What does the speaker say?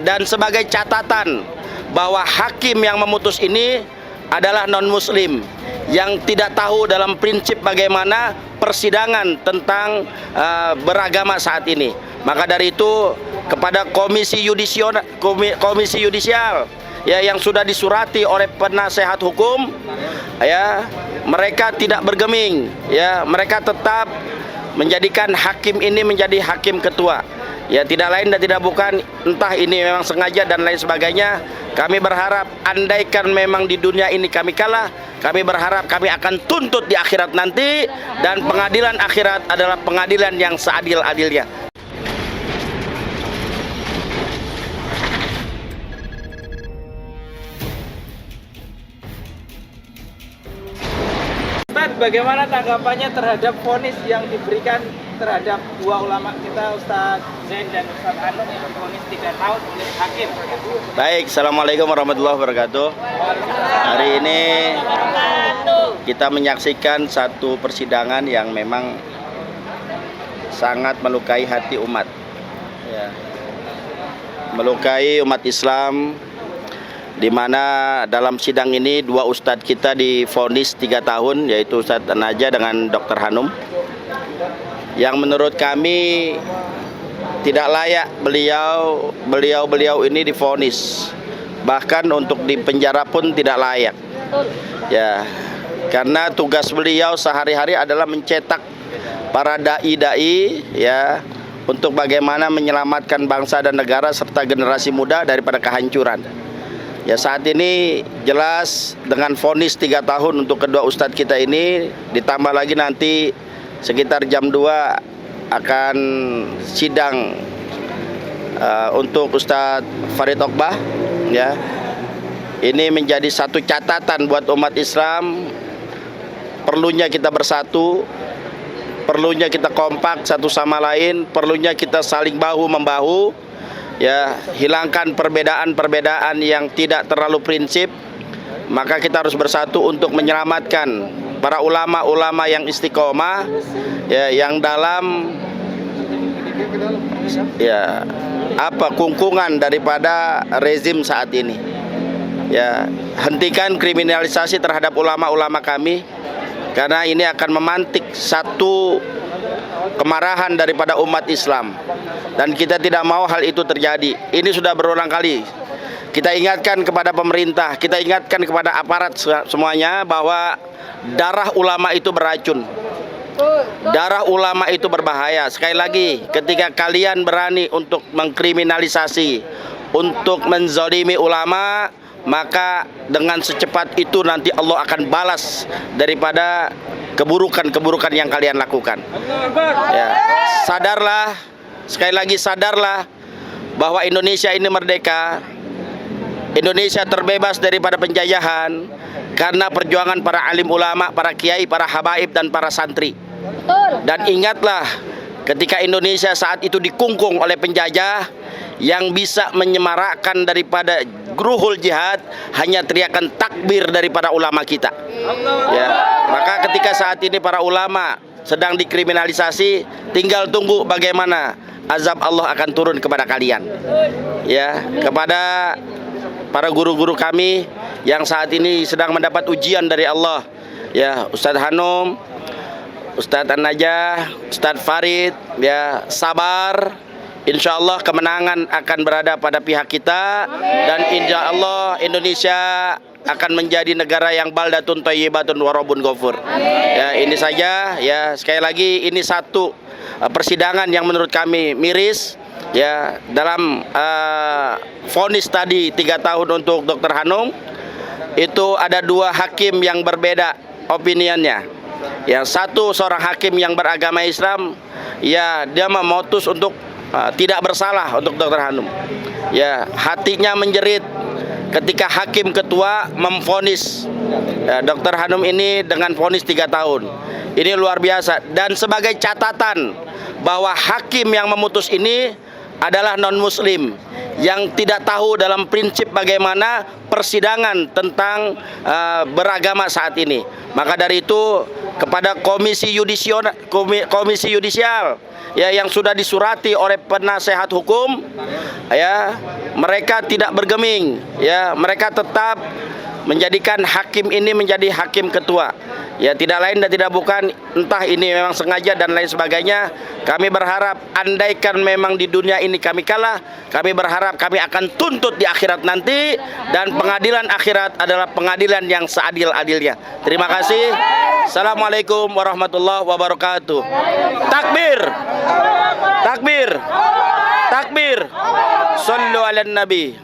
Dan sebagai catatan bahwa hakim yang memutus ini adalah non-muslim yang tidak tahu dalam prinsip bagaimana persidangan tentang beragama saat ini. Maka dari itu kepada komisi yudisial ya yang sudah disurati oleh penasehat hukum ya, mereka tidak bergeming ya, mereka tetap menjadikan hakim ini menjadi hakim ketua. Ya, tidak lain dan tidak bukan, entah ini memang sengaja dan lain sebagainya. Kami berharap andaikan memang di dunia ini kami kalah, kami berharap kami akan tuntut di akhirat nanti, dan pengadilan akhirat adalah pengadilan yang seadil-adilnya. Ustaz, bagaimana tanggapannya terhadap vonis yang diberikan terhadap dua ulama kita, Ustaz Zain dan Ustaz Hanum, yang divonis 3 tahun oleh hakim? Baik, Assalamualaikum warahmatullahi wabarakatuh. Hari ini kita menyaksikan satu persidangan yang memang sangat melukai hati umat ya. Melukai umat Islam, di mana dalam sidang ini dua ustadz kita divonis 3 tahun, yaitu Ustadz Naja dengan Dr. Hanum, yang menurut kami tidak layak beliau ini divonis, bahkan untuk dipenjara pun tidak layak ya, karena tugas beliau sehari-hari adalah mencetak para dai-dai ya, untuk bagaimana menyelamatkan bangsa dan negara serta generasi muda daripada kehancuran. Ya, saat ini jelas dengan vonis 3 tahun untuk kedua ustadz kita ini, ditambah lagi nanti sekitar jam 2 akan sidang untuk Ustadz Farid Okbah ya. Ini menjadi satu catatan buat umat Islam, perlunya kita bersatu, perlunya kita kompak satu sama lain, perlunya kita saling bahu-membahu ya, hilangkan perbedaan-perbedaan yang tidak terlalu prinsip. Maka kita harus bersatu untuk menyelamatkan para ulama-ulama yang istiqomah ya, yang dalam ya kungkungan daripada rezim saat ini ya. Hentikan kriminalisasi terhadap ulama-ulama kami, karena ini akan memantik satu kemarahan daripada umat Islam, dan kita tidak mau hal itu terjadi. Ini sudah berulang kali kita ingatkan kepada pemerintah, kita ingatkan kepada aparat semuanya bahwa darah ulama itu beracun, darah ulama itu berbahaya. Sekali lagi, ketika kalian berani untuk mengkriminalisasi, untuk menzalimi ulama, maka dengan secepat itu nanti Allah akan balas daripada keburukan-keburukan yang kalian lakukan ya. Sadarlah, sekali lagi sadarlah bahwa Indonesia ini merdeka, Indonesia terbebas daripada penjajahan karena perjuangan para alim ulama, para kiai, para habaib dan para santri. Dan ingatlah, ketika Indonesia saat itu dikungkung oleh penjajah, yang bisa menyemarakkan daripada gruhul jihad hanya teriakan takbir daripada ulama kita ya. Maka ketika saat ini para ulama sedang dikriminalisasi, tinggal tunggu bagaimana azab Allah akan turun kepada kalian ya, kepada para guru-guru kami yang saat ini sedang mendapat ujian dari Allah ya. Ustadz Hanum, Ustadz An-Najah, Ustadz Farid ya, sabar. Insya Allah kemenangan akan berada pada pihak kita. Amin. Dan insya Allah Indonesia akan menjadi negara yang baldatun thayyibatun warabun ghafur. Ya, ini saja ya. Sekali lagi, ini satu persidangan yang menurut kami miris ya. Dalam vonis tadi 3 tahun untuk Dr. Hanum, itu ada 2 hakim yang berbeda opiniannya. Yang satu seorang hakim yang beragama Islam ya, dia memutus untuk tidak bersalah untuk Dr. Hanum ya. Hatinya menjerit ketika hakim ketua memvonis ya, Dr. Hanum ini dengan vonis 3 tahun. Ini luar biasa. Dan sebagai catatan bahwa hakim yang memutus ini adalah non-muslim yang tidak tahu dalam prinsip bagaimana persidangan tentang beragama saat ini. Maka dari itu kepada komisi yudisial ya yang sudah disurati oleh penasehat hukum, ya mereka tidak bergeming, ya mereka tetap menjadikan hakim ini menjadi hakim ketua. Ya tidak lain dan tidak bukan, entah ini memang sengaja dan lain sebagainya. Kami berharap andaikan memang di dunia ini kami kalah, kami berharap kami akan tuntut di akhirat nanti, dan pengadilan akhirat adalah pengadilan yang seadil-adilnya. Terima kasih. Assalamualaikum warahmatullahi wabarakatuh. Takbir. Takbir. Takbir. Sallu ala nabi.